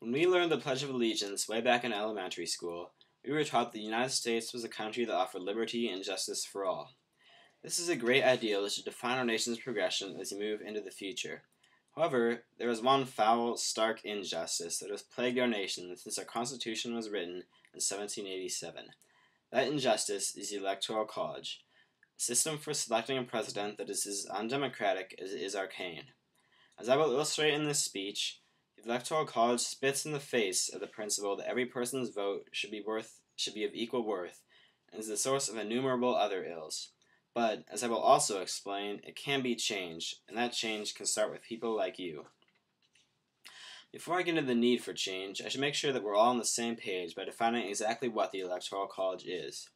When we learned the Pledge of Allegiance way back in elementary school, we were taught that the United States was a country that offered liberty and justice for all. This is a great ideal that should define our nation's progression as we move into the future. However, there is one foul, stark injustice that has plagued our nation since our Constitution was written in 1787. That injustice is the Electoral College, a system for selecting a president that is as undemocratic as it is arcane. As I will illustrate in this speech, the Electoral College spits in the face of the principle that every person's vote should be of equal worth, and is the source of innumerable other ills. But, as I will also explain, it can be changed, and that change can start with people like you. Before I get into the need for change, I should make sure that we're all on the same page by defining exactly what the Electoral College is.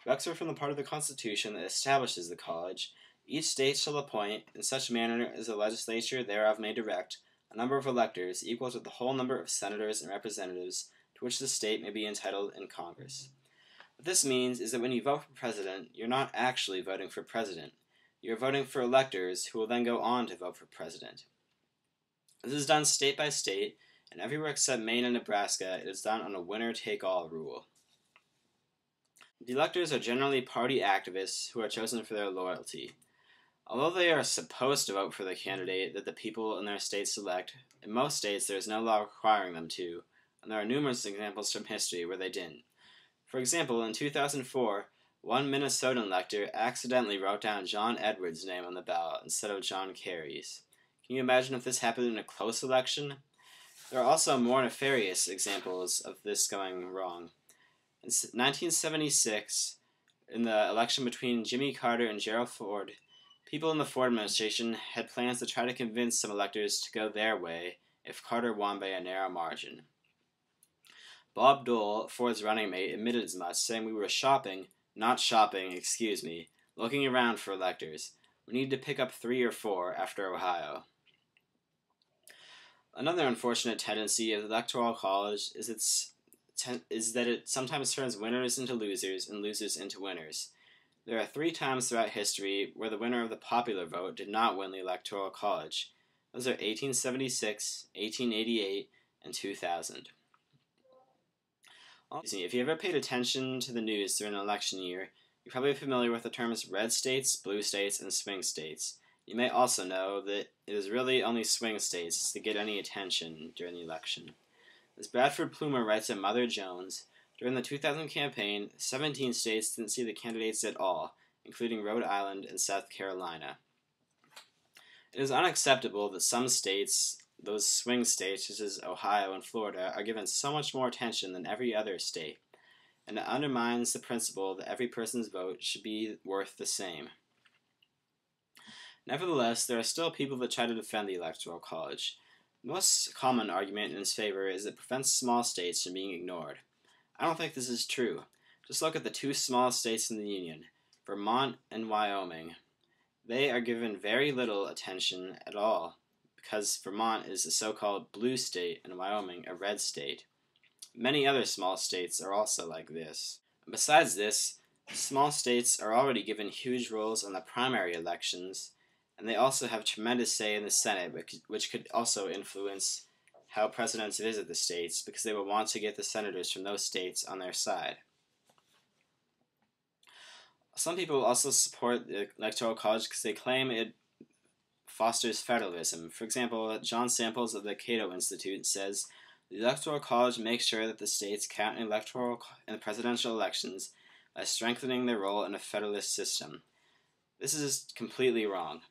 To excerpt from the part of the Constitution that establishes the college, each state shall appoint, in such manner as the legislature thereof may direct, a number of electors equal to the whole number of senators and representatives to which the state may be entitled in Congress. What this means is that when you vote for president, you're not actually voting for president. You're voting for electors who will then go on to vote for president. This is done state by state, and everywhere except Maine and Nebraska, it is done on a winner-take-all rule. The electors are generally party activists who are chosen for their loyalty. Although they are supposed to vote for the candidate that the people in their state select, in most states there is no law requiring them to, and there are numerous examples from history where they didn't. For example, in 2004, one Minnesotan elector accidentally wrote down John Edwards' name on the ballot instead of John Kerry's. Can you imagine if this happened in a close election? There are also more nefarious examples of this going wrong. In 1976, in the election between Jimmy Carter and Gerald Ford, people in the Ford administration had plans to try to convince some electors to go their way if Carter won by a narrow margin. Bob Dole, Ford's running mate, admitted as much, saying we were looking around for electors. We needed to pick up 3 or 4 after Ohio. Another unfortunate tendency of the Electoral College is that it sometimes turns winners into losers and losers into winners. There are 3 times throughout history where the winner of the popular vote did not win the Electoral College. Those are 1876, 1888, and 2000. If you ever paid attention to the news during an election year, you're probably familiar with the terms red states, blue states, and swing states. You may also know that it is really only swing states that get any attention during the election. As Bradford Plumer writes in Mother Jones, during the 2000 campaign, 17 states didn't see the candidates at all, including Rhode Island and South Carolina. It is unacceptable that some states, those swing states such as Ohio and Florida, are given so much more attention than every other state, and it undermines the principle that every person's vote should be worth the same. Nevertheless, there are still people that try to defend the Electoral College. The most common argument in its favor is that it prevents small states from being ignored. I don't think this is true. Just look at the 2 small states in the Union, Vermont and Wyoming. They are given very little attention at all, because Vermont is a so-called blue state and Wyoming a red state. Many other small states are also like this. Besides this, small states are already given huge roles in the primary elections, and they also have tremendous say in the Senate, which could also influence how presidents visit the states, because they will want to get the senators from those states on their side. Some people also support the Electoral College because they claim it fosters federalism. For example, John Samples of the Cato Institute says, the Electoral College makes sure that the states count in electoral and presidential elections by strengthening their role in a federalist system. This is completely wrong.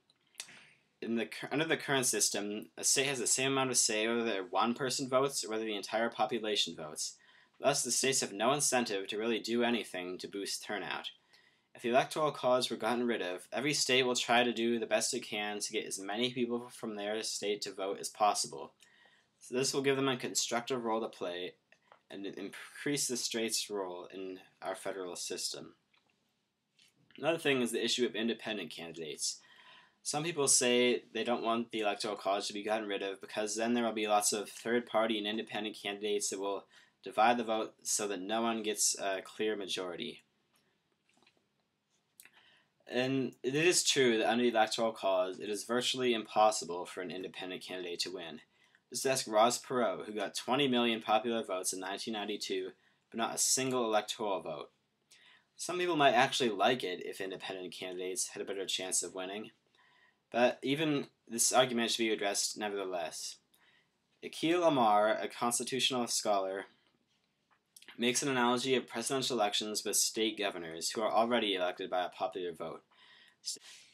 Under the current system, a state has the same amount of say whether one person votes or whether the entire population votes. Thus, the states have no incentive to really do anything to boost turnout. If the Electoral College were gotten rid of, every state will try to do the best it can to get as many people from their state to vote as possible. So this will give them a constructive role to play and increase the state's role in our federal system. Another thing is the issue of independent candidates. Some people say they don't want the Electoral College to be gotten rid of because then there will be lots of third-party and independent candidates that will divide the vote so that no one gets a clear majority. And it is true that under the Electoral College, it is virtually impossible for an independent candidate to win. Just ask Ross Perot, who got 20 million popular votes in 1992, but not a single electoral vote. Some people might actually like it if independent candidates had a better chance of winning, but even this argument should be addressed nevertheless. Akhil Amar, a constitutional scholar, makes an analogy of presidential elections with state governors who are already elected by a popular vote.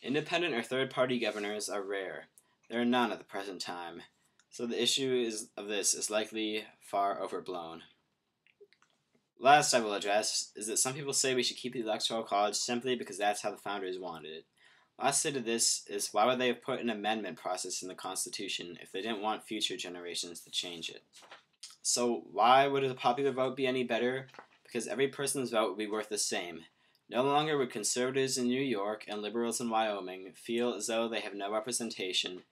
Independent or third-party governors are rare. There are none at the present time, so the issue of this is likely far overblown. Last I will address is that some people say we should keep the Electoral College simply because that's how the founders wanted it. Last say to this is, why would they have put an amendment process in the Constitution if they didn't want future generations to change it? So why would a popular vote be any better? Because every person's vote would be worth the same. No longer would conservatives in New York and liberals in Wyoming feel as though they have no representation.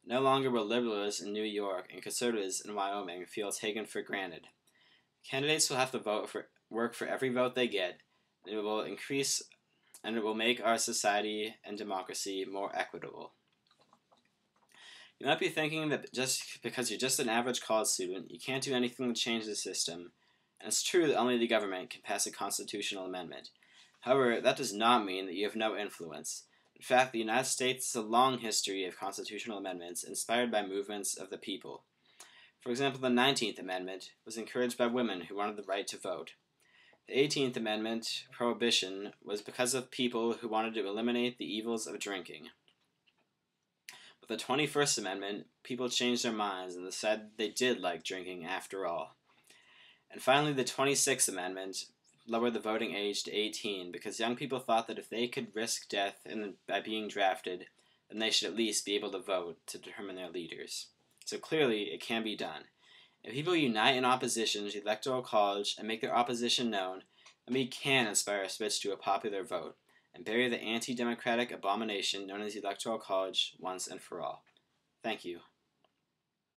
No longer will liberals in New York and conservatives in Wyoming feel taken for granted. Candidates will have to work for every vote they get, and it will make our society and democracy more equitable. You might be thinking that just because you're just an average college student, you can't do anything to change the system, and it's true that only the government can pass a constitutional amendment. However, that does not mean that you have no influence. In fact, the United States has a long history of constitutional amendments inspired by movements of the people. For example, the 19th Amendment was encouraged by women who wanted the right to vote. The 18th Amendment, prohibition, was because of people who wanted to eliminate the evils of drinking. With the 21st Amendment, people changed their minds and decided they did like drinking after all. And finally, the 26th Amendment lowered the voting age to 18 because young people thought that if they could risk death by being drafted, then they should at least be able to vote to determine their leaders. So clearly, it can be done. If people unite in opposition to the Electoral College and make their opposition known, then we can inspire a switch to a popular vote and bury the anti-democratic abomination known as the Electoral College once and for all. Thank you.